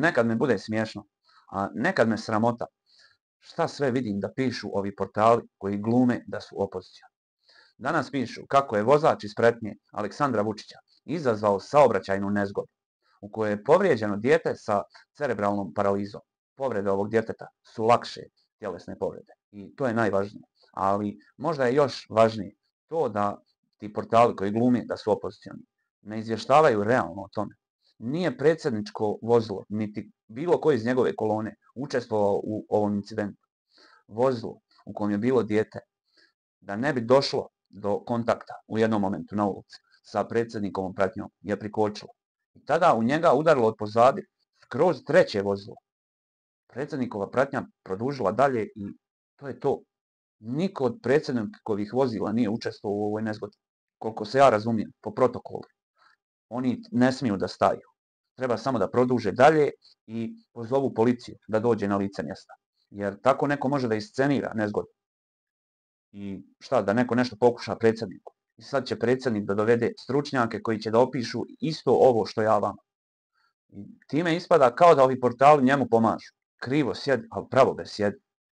nekad me bude smiješno, a nekad me sramota. Šta sve vidim da pišu ovi portali koji glume da su opozicija. Danas pišu kako je vozač iz pretnje Aleksandra Vučića izazvao saobraćajnu nezgodu u kojoj je povrijeđeno dijete sa cerebralnom paralizom. Povrede ovog djeteta su lakše tjelesne povrede i to je najvažnije. Ali možda je još važnije to da ti portali koji glume da su opozicioni ne izvještavaju realno o tome. Nije predsjedničko vozilo, niti bilo koji iz njegove kolone učestvovao u ovom incidentu. Vozilo u kojem je bilo dijete, da ne bi došlo do kontakta u jednom momentu na ulici sa predsjednikovom pratnjom, je prikočilo. I tada u njega udarilo od pozadi skroz treće vozilo. Predsjednikova pratnja produžila dalje i to je to. Niko od predsjednikovih vozila nije učestvovao u ovoj nezgodi. Koliko se ja razumijem, po protokolu. Oni ne smiju da staju. Treba samo da produže dalje i pozovu policiju da dođe na lice mjesta. Jer tako neko može da iscenira nezgodu. I šta, da neko nešto pokuša predsjedniku. I sad će predsjednik da dovede stručnjake koji će da opišu isto ovo što ja vama. I time ispada kao da ovi portali njemu pomažu. Krivo sjedi, ali pravo ga sjedi.